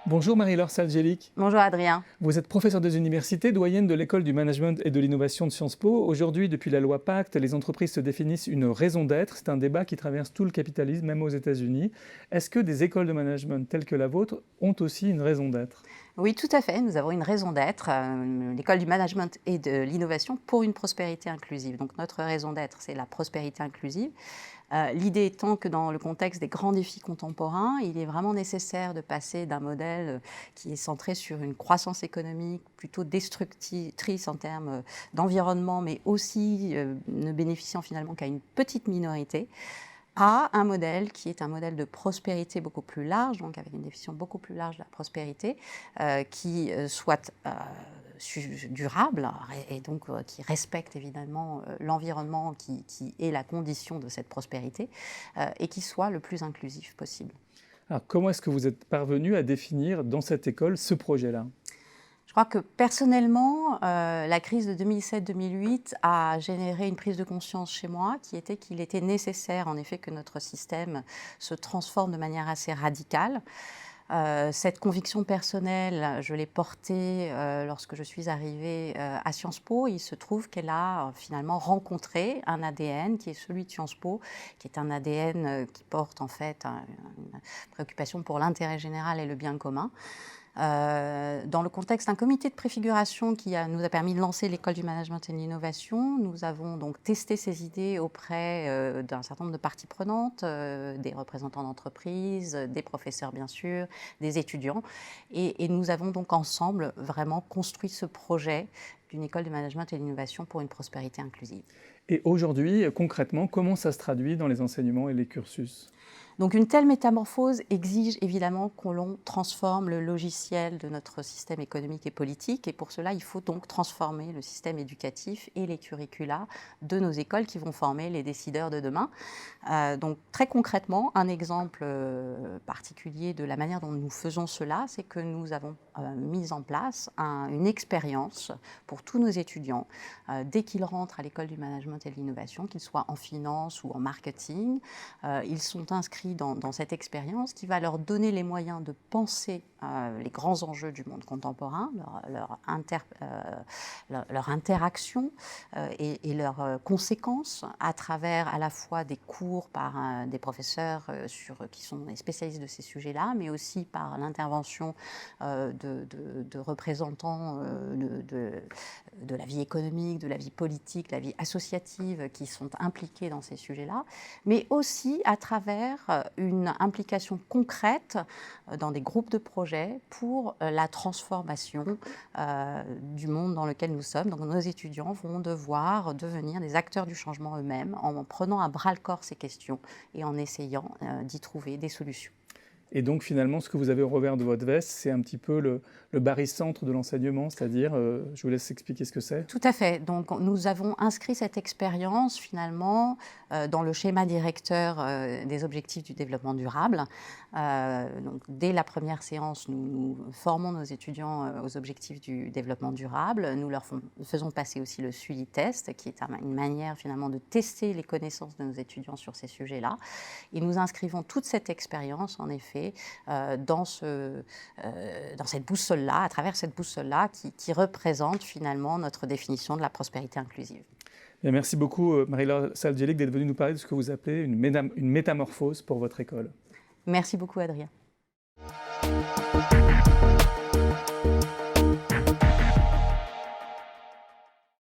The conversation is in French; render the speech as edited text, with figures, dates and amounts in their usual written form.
Bonjour Marie-Laure Salgélic. Bonjour Adrien. Vous êtes professeure des universités, doyenne de l'école du management et de l'innovation de Sciences Po. Aujourd'hui, depuis la loi Pacte, les entreprises se définissent une raison d'être. C'est un débat qui traverse tout le capitalisme, même aux États-Unis. Est-ce que des écoles de management telles que la vôtre ont aussi une raison d'être? Oui, tout à fait. Nous avons une raison d'être, l'école du management et de l'innovation pour une prospérité inclusive. Donc notre raison d'être, c'est la prospérité inclusive. L'idée étant que dans le contexte des grands défis contemporains, il est vraiment nécessaire de passer d'un modèle qui est centré sur une croissance économique plutôt destructrice en termes d'environnement, mais aussi ne bénéficiant finalement qu'à une petite minorité, à un modèle qui est un modèle de prospérité beaucoup plus large, donc avec une définition beaucoup plus large de la prospérité, qui soit durable et donc qui respecte évidemment l'environnement qui est la condition de cette prospérité et qui soit le plus inclusif possible. Alors, comment est-ce que vous êtes parvenu à définir dans cette école ce projet-là? Je crois que personnellement, la crise de 2007-2008 a généré une prise de conscience chez moi qui était qu'il était nécessaire en effet que notre système se transforme de manière assez radicale. Cette conviction personnelle, je l'ai portée lorsque je suis arrivée à Sciences Po. Il se trouve qu'elle a finalement rencontré un ADN qui est celui de Sciences Po, qui est un ADN qui porte en fait une préoccupation pour l'intérêt général et le bien commun. Dans le contexte d'un comité de préfiguration qui nous a permis de lancer l'école du management et de l'innovation, nous avons donc testé ces idées auprès d'un certain nombre de parties prenantes, des représentants d'entreprises, des professeurs bien sûr, des étudiants, et nous avons donc ensemble vraiment construit ce projet d'une école de management et de l'innovation pour une prospérité inclusive. Et aujourd'hui, concrètement, comment ça se traduit dans les enseignements et les cursus? Donc une telle métamorphose exige évidemment que l'on transforme le logiciel de notre système économique et politique, et pour cela il faut donc transformer le système éducatif et les curricula de nos écoles qui vont former les décideurs de demain. Donc très concrètement, un exemple particulier de la manière dont nous faisons cela, c'est que nous avons mis en place une expérience pour tous nos étudiants dès qu'ils rentrent à l'école du management et de l'innovation, qu'ils soient en finance ou en marketing. Ils sont inscrits dans cette expérience qui va leur donner les moyens de penser les grands enjeux du monde contemporain, leur interaction et leurs conséquences à travers à la fois des cours par des professeurs qui sont des spécialistes de ces sujets-là, mais aussi par l'intervention de représentants de la vie économique, de la vie politique, de la vie associative qui sont impliqués dans ces sujets-là, mais aussi à travers une implication concrète dans des groupes de projets pour la transformation du monde dans lequel nous sommes. Donc nos étudiants vont devoir devenir des acteurs du changement eux-mêmes en prenant à bras-le-corps ces questions et en essayant d'y trouver des solutions. Et donc finalement, ce que vous avez au revers de votre veste, c'est un petit peu le barycentre de l'enseignement, c'est-à-dire, je vous laisse expliquer ce que c'est. Tout à fait. Donc nous avons inscrit cette expérience finalement dans le schéma directeur des objectifs du développement durable. Donc, dès la première séance, nous formons nos étudiants aux objectifs du développement durable. Nous leur faisons passer aussi le SULI test, qui est une manière finalement de tester les connaissances de nos étudiants sur ces sujets-là. Et nous inscrivons toute cette expérience, en effet, dans cette boussole-là, à travers cette boussole-là qui représente finalement notre définition de la prospérité inclusive. Bien, merci beaucoup Marie-Laure Salgélic d'être venue nous parler de ce que vous appelez une métamorphose pour votre école. Merci beaucoup Adrien.